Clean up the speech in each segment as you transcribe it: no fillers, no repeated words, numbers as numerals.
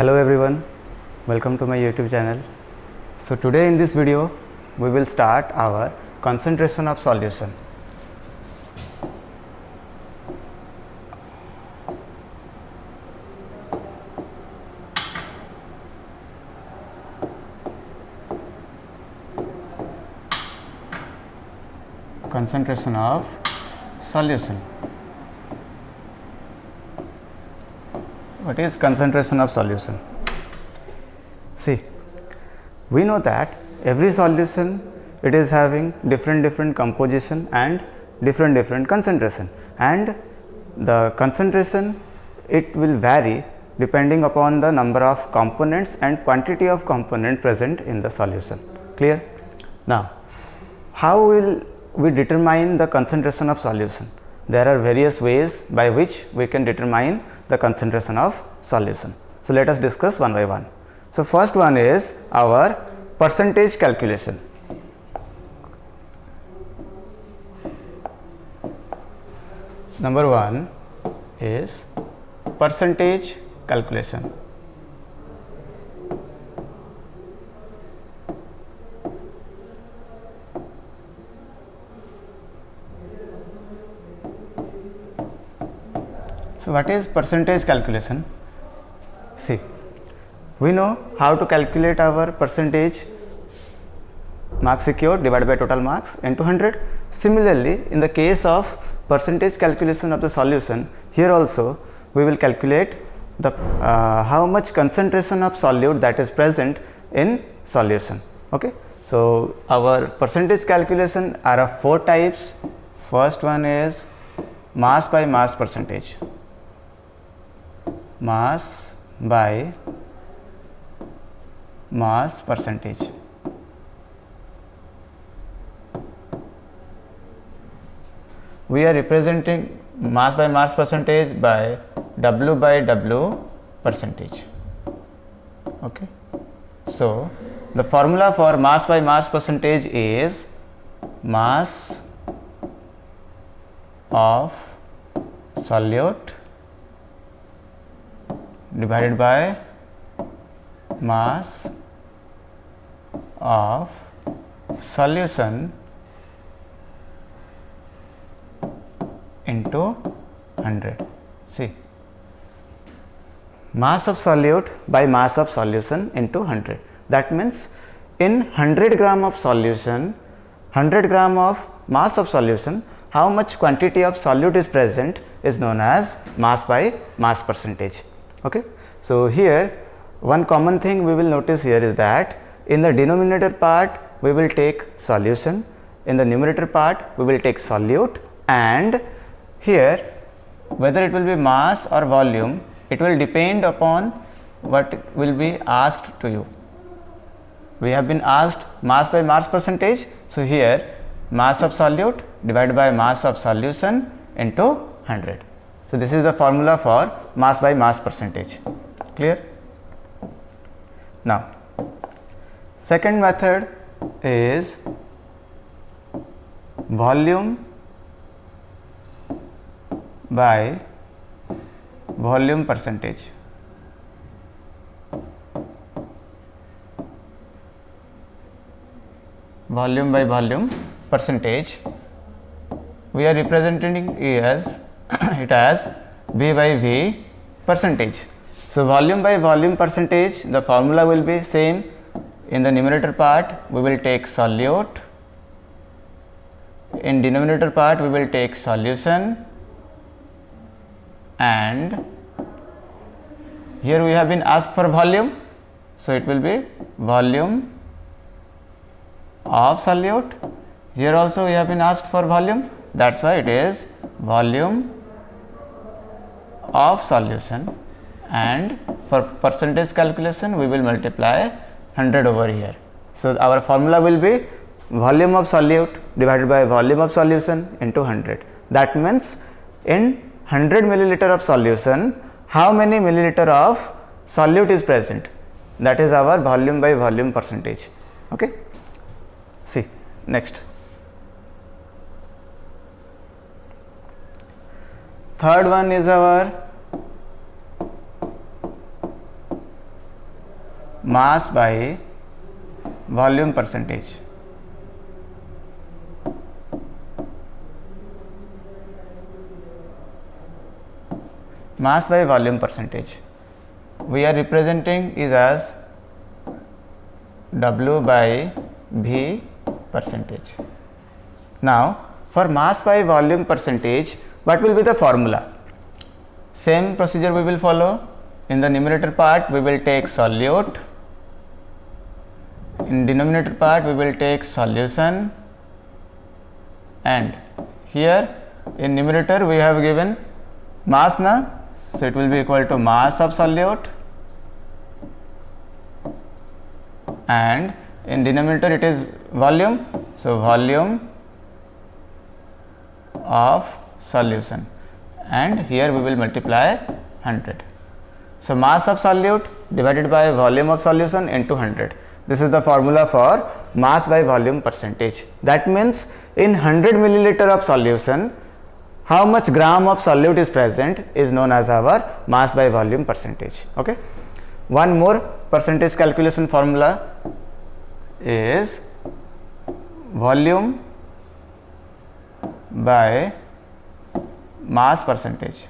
Hello everyone, welcome to my YouTube channel. So today in this video we will start our concentration of solution. Concentration of solution. What is concentration of solution? See, we know that every solution it is having different composition and different concentration, and the concentration it will vary depending upon the number of components and quantity of component present in the solution. Clear? Now, how will we determine the concentration of solution? There are various ways by which we can determine the concentration of solution. So, let us discuss one by one. So, first one is our percentage calculation. Number one is percentage calculation. So, what is percentage calculation? See, we know how to calculate our percentage marks secured divided by total marks into 100. Similarly, in the case of percentage calculation of the solution, here also we will calculate the how much concentration of solute that is present in solution. Okay. So, our percentage calculation are of 4 types. First one is mass by mass percentage. Mass by mass percentage. We are representing mass by mass percentage by W by W percentage. Okay. So, the formula for mass by mass percentage is mass of solute divided by mass of solution into 100. See, mass of solute by mass of solution into 100. That means in 100 gram of solution, 100 gram of mass of solution, how much quantity of solute is present is known as mass by mass percentage. Okay. So, here one common thing we will notice here is that in the denominator part we will take solution, in the numerator part we will take solute, and here whether it will be mass or volume, it will depend upon what will be asked to you. We have been asked mass by mass percentage. So, here mass of solute divided by mass of solution into 100. So, this is the formula for mass by mass percentage. Clear? Now, second method is volume by volume percentage. Volume by volume percentage, we are representing it as V by V percentage. So, volume by volume percentage, the formula will be same. In the numerator part we will take solute, in denominator part we will take solution, and here we have been asked for volume. So, it will be volume of solute. Here also we have been asked for volume, that is why it is volume of solution, and for percentage calculation we will multiply 100 over here. So, our formula will be volume of solute divided by volume of solution into 100. That means in 100 milliliter of solution, how many milliliter of solute is present? That is our volume by volume percentage. Okay. See, next. Third one is our mass by volume percentage. Mass by volume percentage. We are representing is as W by V percentage. Now, for mass by volume percentage, what will be the formula? Same procedure we will follow. In the numerator part, we will take solute. In denominator part, we will take solution. And here in numerator, we have given mass na. So, it will be equal to mass of solute, and in denominator it is volume. So, volume of solution, and here we will multiply 100. So, mass of solute divided by volume of solution into 100. This is the formula for mass by volume percentage. That means in 100 milliliter of solution, how much gram of solute is present is known as our mass by volume percentage. Okay. One more percentage calculation formula is volume by mass percentage.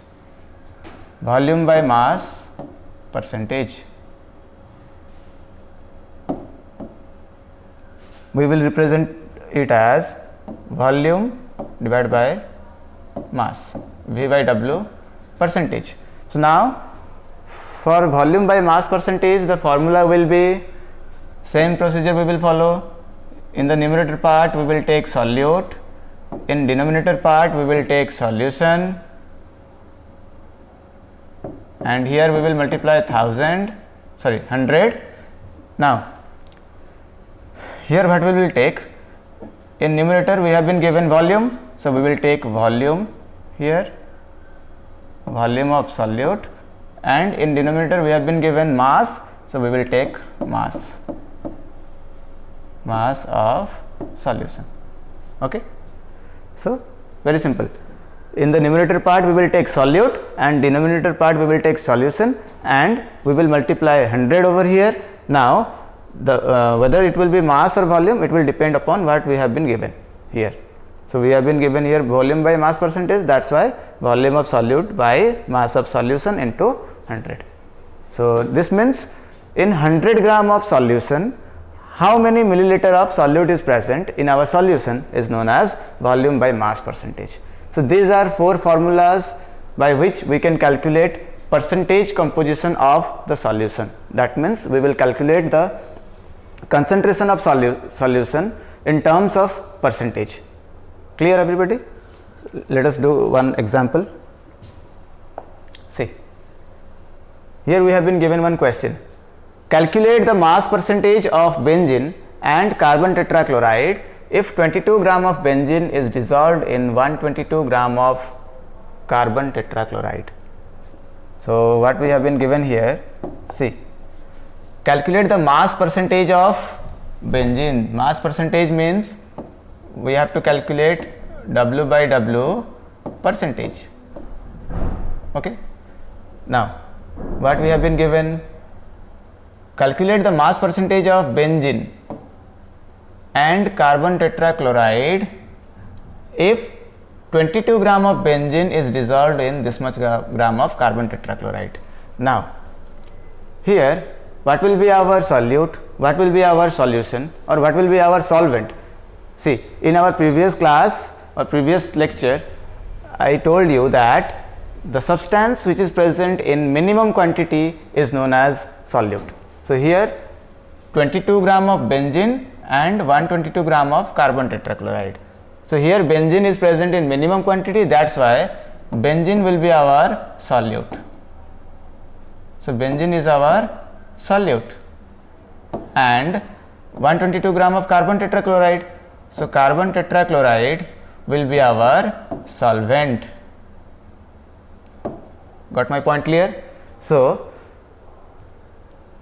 Volume by mass percentage. We will represent it as volume divided by mass, V by W percentage. So, now for volume by mass percentage, the formula will be same procedure we will follow. In the numerator part, we will take solute. In denominator part, we will take solution, and here we will multiply 100. Now, here what we will take? In numerator, we have been given volume. So, we will take volume here, volume of solute, and in denominator we have been given mass. So, we will take mass of solution. Okay. So, very simple. In the numerator part we will take solute, and denominator part we will take solution, and we will multiply 100 over here. Now, the whether it will be mass or volume, it will depend upon what we have been given here. So, we have been given here volume by mass percentage, that is why volume of solute by mass of solution into 100. So, this means in 100 gram of solution, how many milliliter of solute is present in our solution is known as volume by mass percentage. So, these are 4 formulas by which we can calculate percentage composition of the solution. That means, we will calculate the concentration of solution in terms of percentage. Clear everybody? Let us do one example. See, here we have been given one question. Calculate the mass percentage of benzene and carbon tetrachloride if 22 gram of benzene is dissolved in 122 gram of carbon tetrachloride. So, what we have been given here, see, calculate the mass percentage of benzene. Mass percentage means we have to calculate W by W percentage. Okay. Now, what we have been given, calculate the mass percentage of benzene and carbon tetrachloride if 22 gram of benzene is dissolved in this much gram of carbon tetrachloride. Now, here what will be our solute, what will be our solution, or what will be our solvent? See, in our previous class or previous lecture, I told you that the substance which is present in minimum quantity is known as solute. So, here 22 gram of benzene and 122 gram of carbon tetrachloride. So, here benzene is present in minimum quantity, that is why benzene will be our solute. So, benzene is our solute and 122 gram of carbon tetrachloride. So, carbon tetrachloride will be our solvent. Got my point clear? So,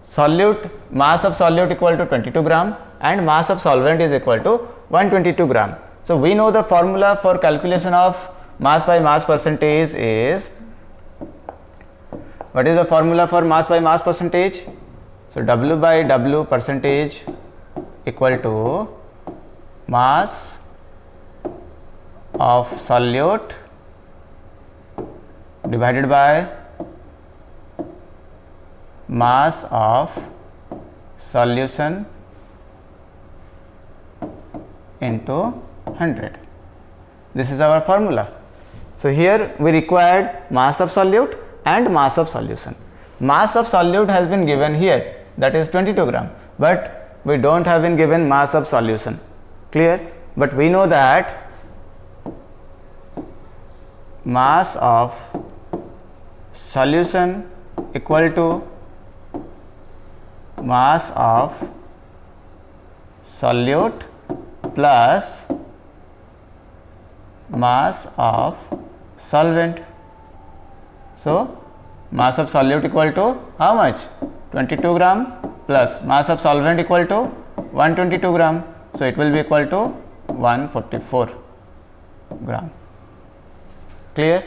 solute, mass of solute equal to 22 gram and mass of solvent is equal to 122 gram. So, we know the formula for calculation of mass by mass percentage is, what is the formula for mass by mass percentage? So W by W percentage equal to mass of solute divided by mass of solution into 100. This is our formula. So here we required mass of solute and mass of solution. Mass of solute has been given here, that is 22 gram, but we don't have been given mass of solution. Clear? But we know that mass of solution equal to mass of solute plus mass of solvent. So mass of solute equal to how much? 22 gram plus mass of solvent equal to 122 gram. So it will be equal to 144 gram. Clear?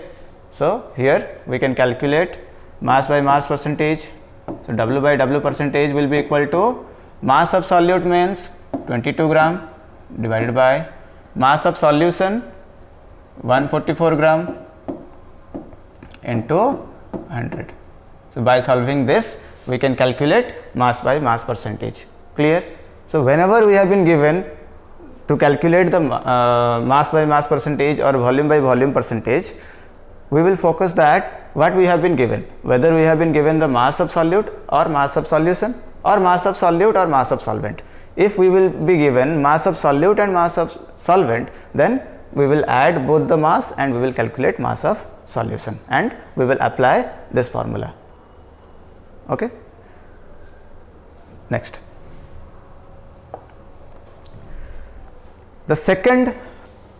So here we can calculate mass by mass percentage. So W by W percentage will be equal to mass of solute means 22 gram divided by mass of solution 144 gram into 100. So by solving this we can calculate mass by mass percentage. Clear? So whenever we have been given to calculate the mass by mass percentage or volume by volume percentage, we will focus that what we have been given, whether we have been given the mass of solute or mass of solution or mass of solute or mass of solvent. If we will be given mass of solute and mass of solvent, then we will add both the mass and we will calculate mass of solution and we will apply this formula. Okay. Next, the second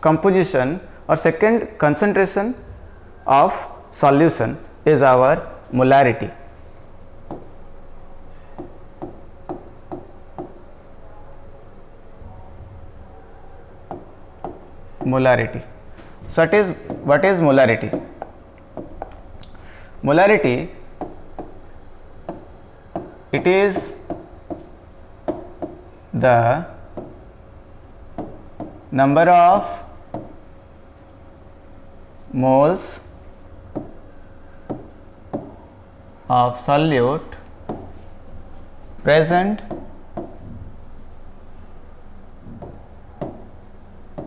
composition or second concentration of solution is our molarity. Molarity. So what is molarity? Molarity, it is the number of moles of solute present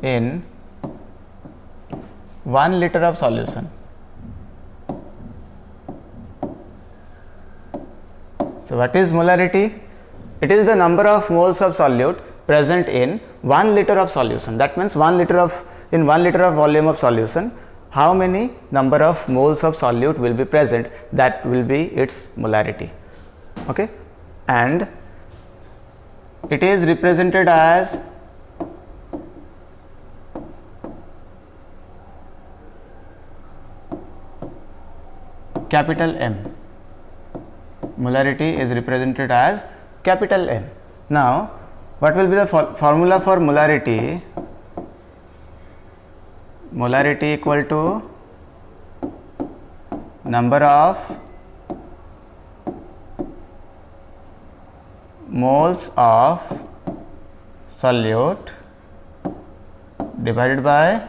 in 1 liter of solution. So what is molarity? It is the number of moles of solute present in 1 liter of solution. That means 1 liter of volume of solution, how many number of moles of solute will be present, that will be its molarity. Okay, and it is represented as capital M. Molarity is represented as capital M. Now what will be the formula for molarity? Molarity equal to number of moles of solute divided by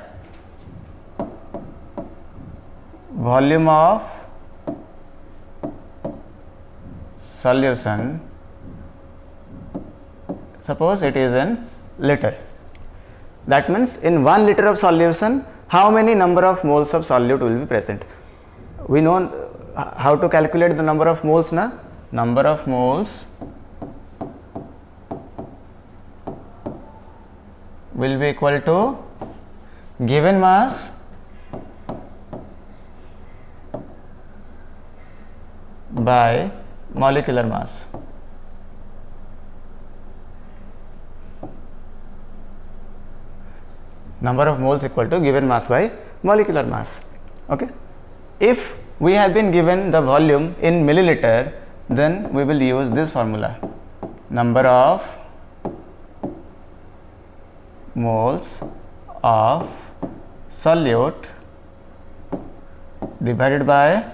volume of solution. Suppose it is in liter. That means in 1 liter of solution, how many number of moles of solute will be present? We know how to calculate the number of moles, na? Number of moles will be equal to given mass by molecular mass. Number of moles equal to given mass by molecular mass. Okay. If we have been given the volume in milliliter, then we will use this formula. Number of moles of solute divided by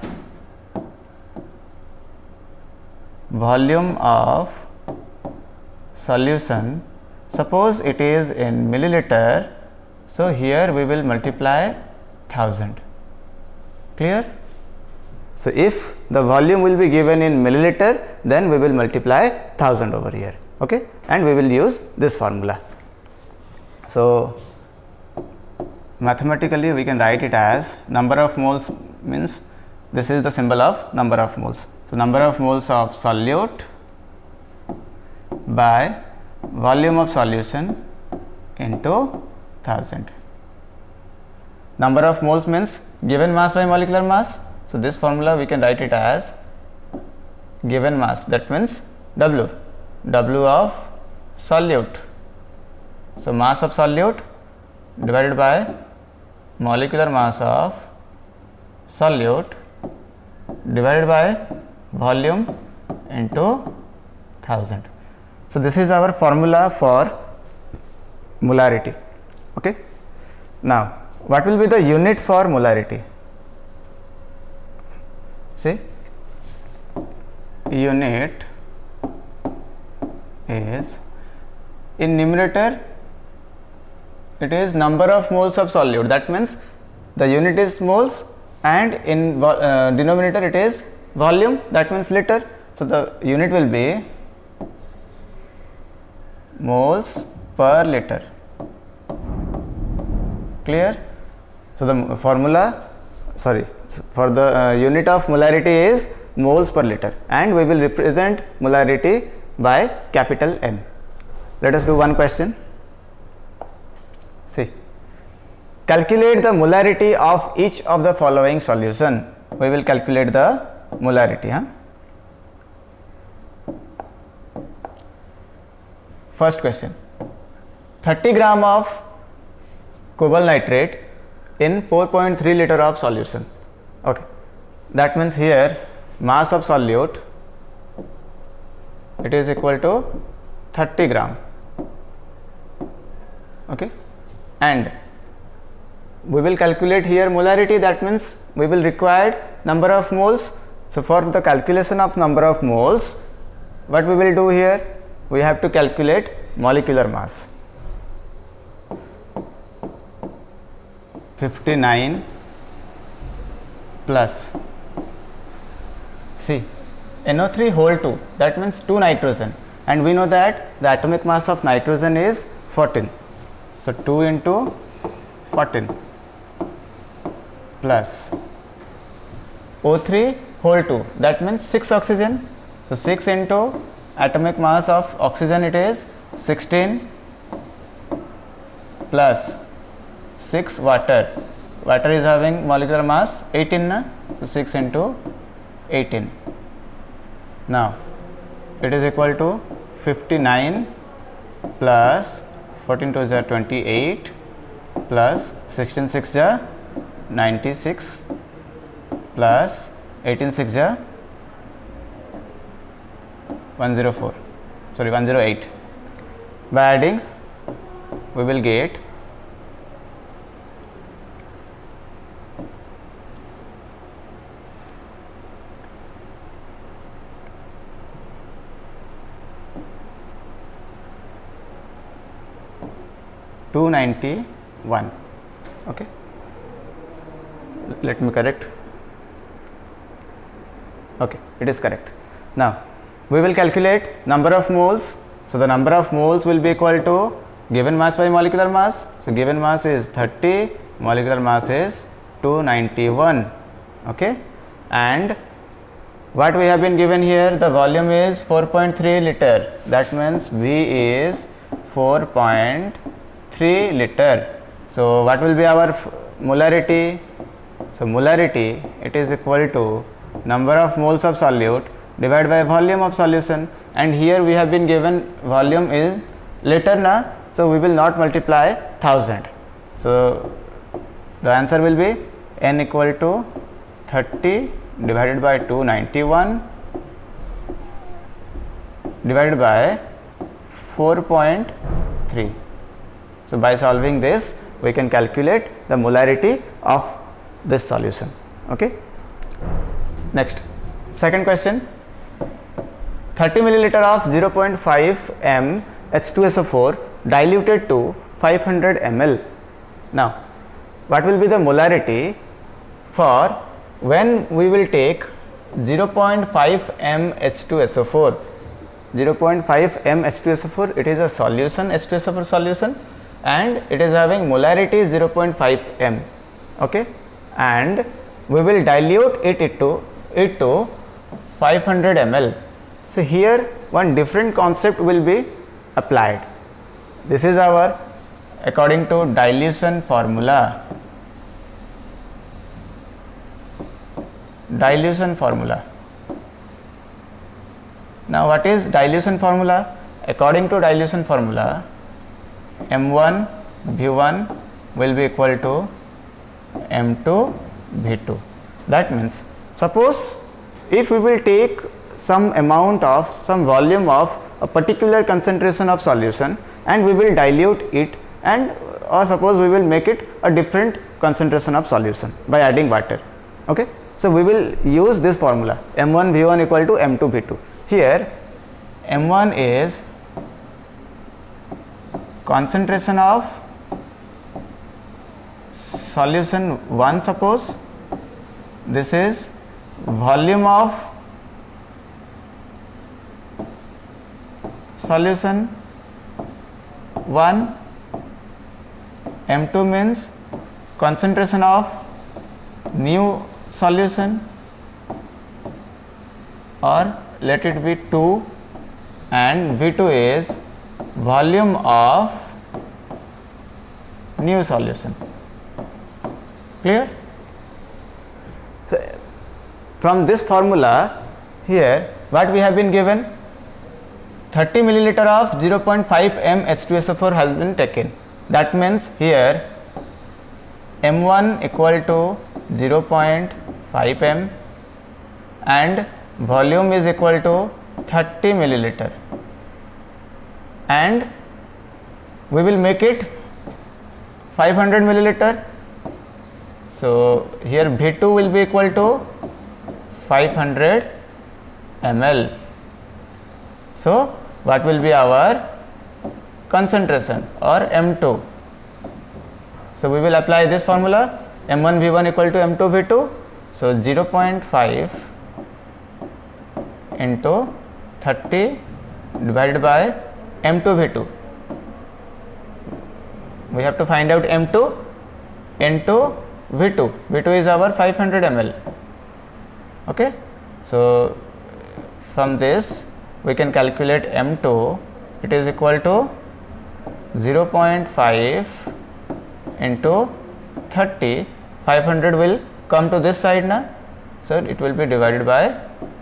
volume of solution, suppose it is in milliliter, so here we will multiply 1000. Clear? So if the volume will be given in milliliter, then we will multiply 1000 over here, okay, and we will use this formula. So mathematically we can write it as number of moles, means this is the symbol of number of moles. So number of moles of solute by volume of solution into 1000. Number of moles means given mass by molecular mass. So this formula we can write it as given mass, that means W of solute. So mass of solute divided by molecular mass of solute divided by volume into 1000. So this is our formula for molarity. Okay. Now what will be the unit for molarity? See, unit is, in numerator it is number of moles of solute, that means the unit is moles, and in denominator it is volume, that means liter. So the unit will be moles per liter. Clear? So the formula, for the unit of molarity is moles per liter, and we will represent molarity by capital M. Let us do one question. See, calculate the molarity of each of the following solution. We will calculate the molarity. First question, 30 gram of cobalt nitrate in 4.3 liter of solution. Okay, that means here mass of solute, it is equal to 30 gram. Okay, and we will calculate here molarity, that means we will require number of moles. So for the calculation of number of moles, what we will do here, we have to calculate molecular mass. 59 plus, see, NO3 whole 2, that means 2 nitrogen, and we know that the atomic mass of nitrogen is 14. So 2 into 14 plus O3 whole 2, that means 6 oxygen. So 6 into atomic mass of oxygen, it is 16 plus 6 water. Water is having molecular mass 18, na? So 6 into 18. Now it is equal to 59 plus 14 to the 28 plus 16 6 ja 96 plus 18 6 ja 108. By adding, we will get 291. Okay, let me correct. Okay, it is correct. Now we will calculate number of moles. So the number of moles will be equal to given mass by molecular mass. So given mass is 30, molecular mass is 291. Okay, and what we have been given here, the volume is 4.3 liter, that means V is 4.3 liter. So what will be our molarity? So molarity, it is equal to number of moles of solute divided by volume of solution, and here we have been given volume is liter, na? So we will not multiply 1000. So the answer will be N equal to 30 divided by 291 divided by 4.3. So by solving this, we can calculate the molarity of this solution. Okay. Next, second question. 30 milliliter of 0.5 m H2SO4 diluted to 500 ml. Now, what will be the molarity for when we will take 0.5 m H2SO4? 0.5 m H2SO4, it is a solution, H2SO4 solution, and it is having molarity 0.5 m. Okay, and we will dilute it to 500 ml. So here one different concept will be applied. This is our according to dilution formula. Dilution formula. Now what is dilution formula? According to dilution formula, M1 V1 will be equal to M2 V2. That means, suppose if we will take some volume of a particular concentration of solution and we will dilute it, and or suppose we will make it a different concentration of solution by adding water. Okay, so we will use this formula M1 V1 equal to M2 V2. Here M1 is concentration of solution 1, suppose this is volume of solution 1, M2 means concentration of new solution, or let it be 2, and V2 is volume of new solution. Clear? So from this formula, here what we have been given, 30 milliliter of 0.5 m H2SO4 has been taken. That means here M1 equal to 0.5 m and volume is equal to 30 milliliter, and we will make it 500 milliliter. So here V2 will be equal to 500 ml. So what will be our concentration or M2? So we will apply this formula M1 V1 equal to M2 V2. So 0.5 into 30 divided by M2 V2. We have to find out M2 into V2. V2 is our 500 ml. Okay, so from this we can calculate M2. It is equal to 0.5 into 30. 500 will come to this side now, so it will be divided by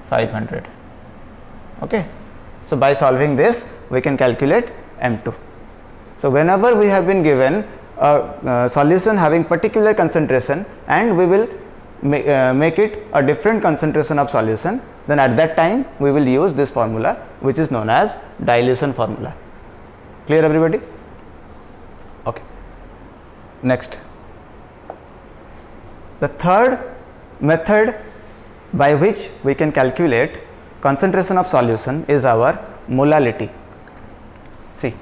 500. Okay, so by solving this we can calculate M2. So whenever we have been given a solution having particular concentration and we will make it a different concentration of solution, then at that time we will use this formula, which is known as dilution formula. Clear everybody? Okay. Next, the third method by which we can calculate concentration of solution is our molality. See,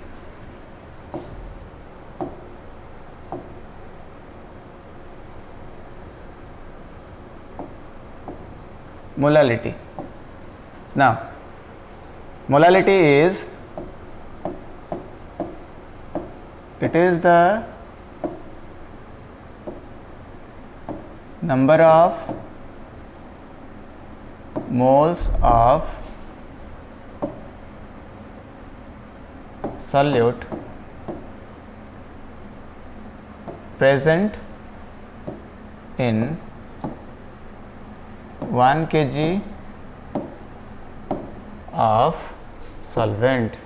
molality. Now, molality is, it is the number of moles of solute present in 1 kg of solvent.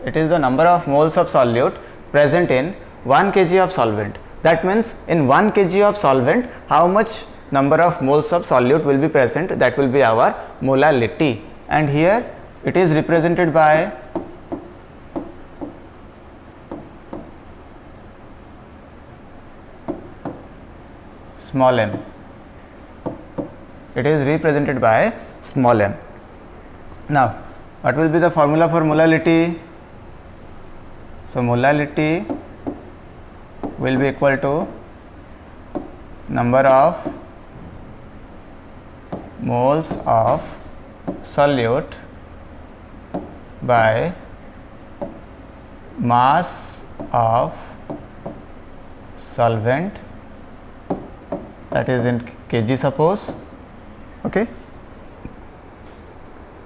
It is the number of moles of solute present in 1 kg of solvent. That means in 1 kg of solvent, how much number of moles of solute will be present, that will be our molality. And here it is represented by small m. It is represented by small m. Now, what will be the formula for molality? So, molality will be equal to number of moles of solute by mass of solvent, that is in kg suppose. Okay,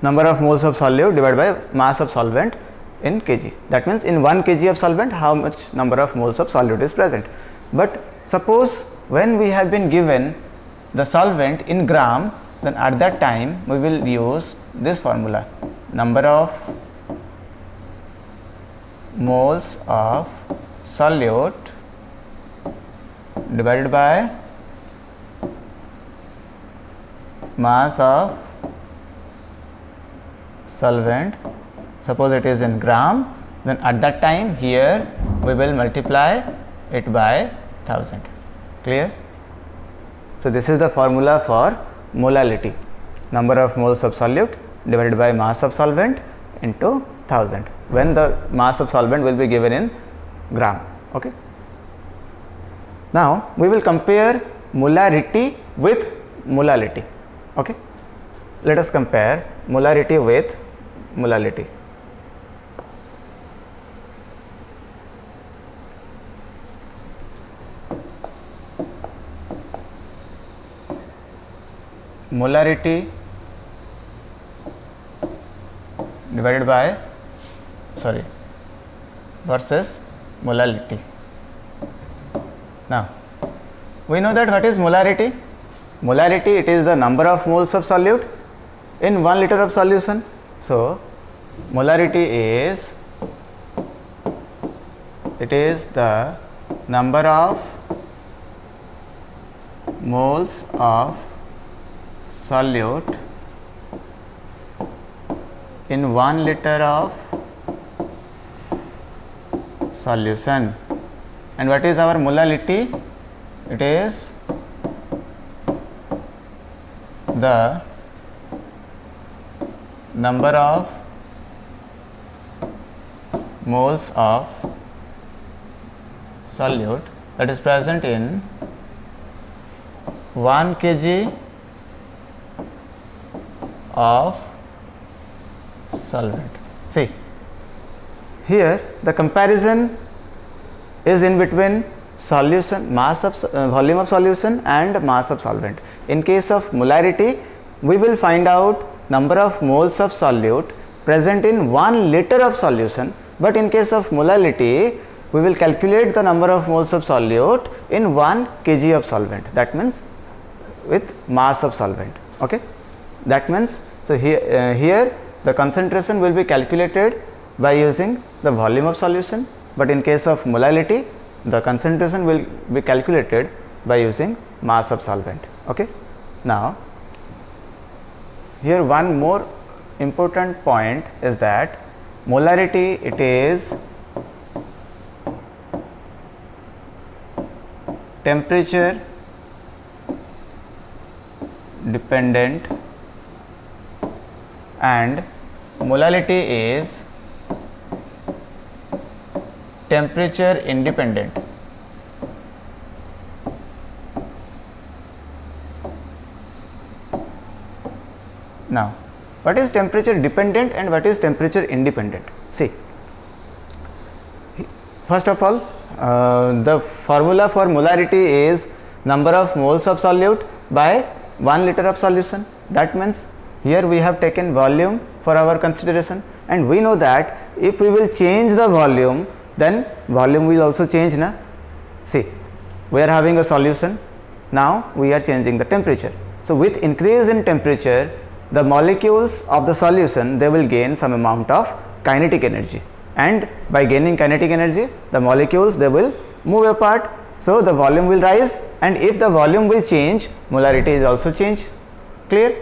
number of moles of solute divided by mass of solvent in kg. That means in 1 kg of solvent how much number of moles of solute is present. But suppose when we have been given the solvent in gram, then at that time we will use this formula, number of moles of solute divided by mass of solvent. Suppose it is in gram, then at that time here we will multiply it by 1000. Clear? So, this is the formula for molality, number of moles of solute divided by mass of solvent into 1000, when the mass of solvent will be given in gram. Okay. Now, we will compare molarity with molality. Okay. Let us compare molarity with molality. Molarity divided by versus molality. Now, we know that what is molarity? Molarity, it is the number of moles of solute in 1 liter of solution. So, molarity is, it is the number of moles of solute in 1 liter of solution. And what is our molality? It is the number of moles of solute that is present in 1 kg of solvent. See, here the comparison is in between solution, mass of volume of solution and mass of solvent. In case of molarity, we will find out number of moles of solute present in 1 liter of solution, but in case of molality, we will calculate the number of moles of solute in 1 kg of solvent. That means with mass of solvent. Okay. That means, so here the concentration will be calculated by using the volume of solution, but in case of molality, the concentration will be calculated by using mass of solvent. Okay. Now, here one more important point is that molarity, it is temperature dependent and molality is temperature independent. Now, what is temperature dependent and what is temperature independent? See, first of all, the formula for molarity is number of moles of solute by 1 liter of solution. That means here we have taken volume for our consideration, and we know that if we will change the volume, then volume will also change. Na? See, we are having a solution, now we are changing the temperature. So, with increase in temperature, the molecules of the solution, they will gain some amount of kinetic energy, and by gaining kinetic energy, the molecules, they will move apart. So, the volume will rise, and if the volume will change, molarity is also change. Clear?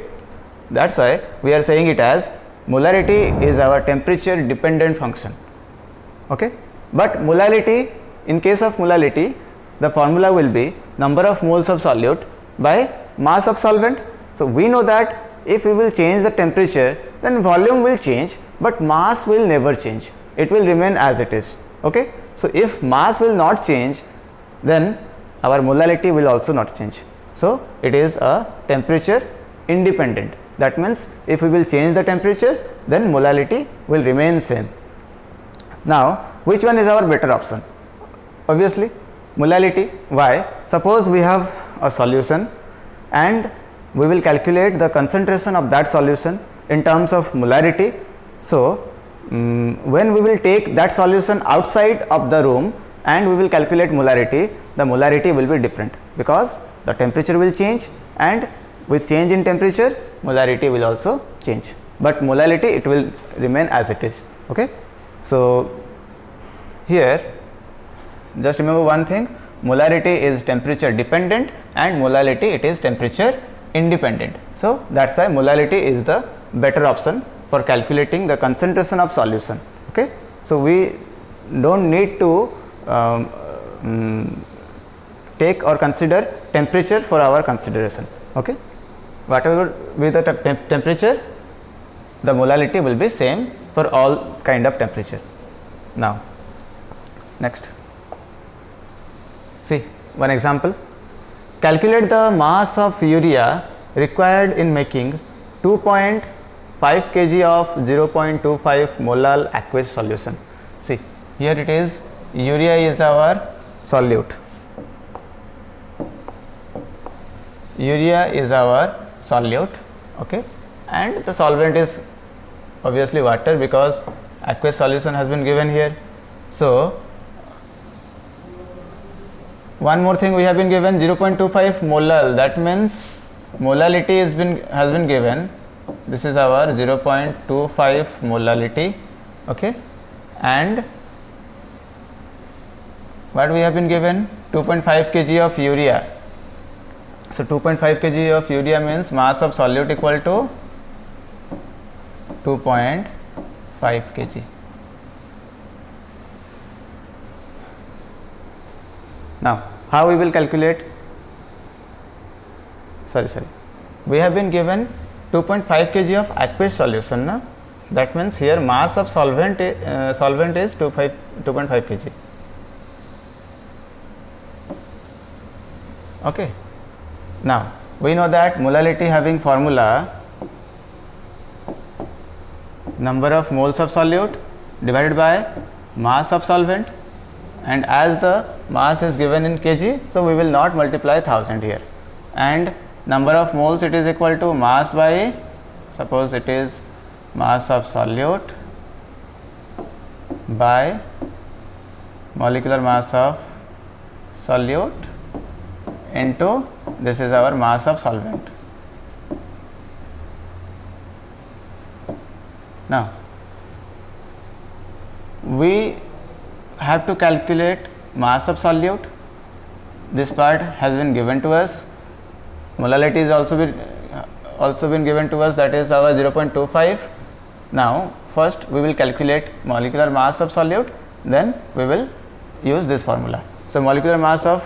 That is why we are saying it as molarity is our temperature dependent function. Okay? But molality, in case of molality, the formula will be number of moles of solute by mass of solvent. So, we know that if we will change the temperature, then volume will change, but mass will never change. It will remain as it is. Okay. So, if mass will not change, then our molality will also not change. So, it is a temperature independent. That means, if we will change the temperature, then molality will remain same. Now, which one is our better option? Obviously, molality. Why? Suppose we have a solution and we will calculate the concentration of that solution in terms of molarity. So, when we will take that solution outside of the room and we will calculate molarity, the molarity will be different, because the temperature will change, and with change in temperature molarity will also change, but molality it will remain as it is. Okay. So, here just remember one thing, molarity is temperature dependent and molality it is temperature independent. So, that is why molality is the better option for calculating the concentration of solution. Okay. So, we do not need to take or consider temperature for our consideration. Okay. Whatever be the temperature, the molality will be same for all kind of temperature. Now, next, see one example. Calculate the mass of urea required in making 2.5 kg of 0.25 molar aqueous solution. See, here it is, urea is our solute. Urea is our solute, okay, and the solvent is obviously water, because aqueous solution has been given here. So, one more thing we have been given 0.25 molar, that means molality has been given. This is our 0.25 molality, okay, and what we have been given 2.5 kg of urea. So, 2.5 kg of urea means mass of solute equal to 2.5 kg. Now, how we will calculate? Sorry, we have been given 2.5 kg of aqueous solution. Na? That means here mass of solvent is 2.5 kg. Okay. Now, we know that molality having formula number of moles of solute divided by mass of solvent, and as the mass is given in kg, so we will not multiply 1000 here, and number of moles it is equal to mass by, suppose it is mass of solute by molecular mass of solute into this is our mass of solvent. Now, we have to calculate mass of solute. This part has been given to us. Molality is also been given to us, that is our 0.25. Now, first we will calculate molecular mass of solute, then we will use this formula. So, molecular mass of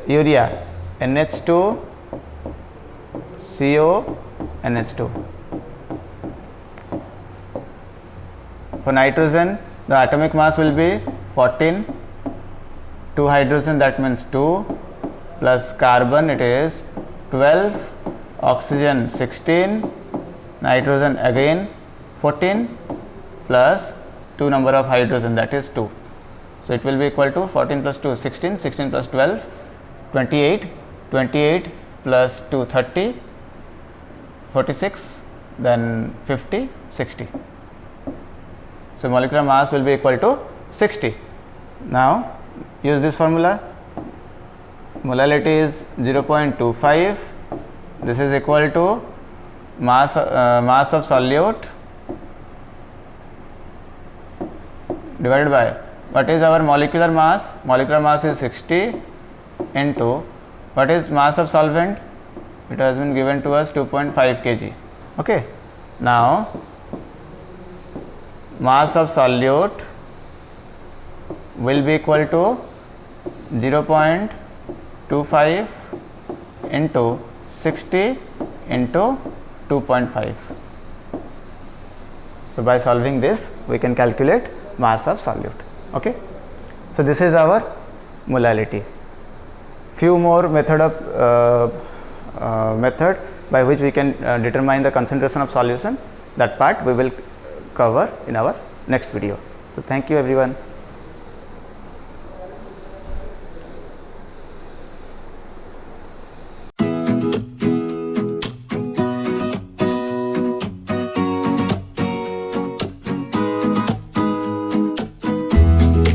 urea NH2 CO NH2. For nitrogen, the atomic mass will be 14, 2 hydrogen, that means 2, plus carbon it is 12, oxygen 16, nitrogen again 14, plus 2 number of hydrogen, that is 2. So, it will be equal to 14 plus 2 16, 16 plus 12 28, 28 plus 2 30, 46, then 50, 60. So, molecular mass will be equal to 60. Now, use this formula, molality is 0.25, this is equal to mass of solute divided by, what is our molecular mass? Molecular mass is 60 into, what is mass of solvent? It has been given to us 2.5 kg. Okay. Now, mass of solute will be equal to 0.25 into 60 into 2.5. So by solving this, we can calculate mass of solute. Okay. So this is our molality. Few more method by which we can determine the concentration of solution. That part we will cover in our next video. So thank you everyone.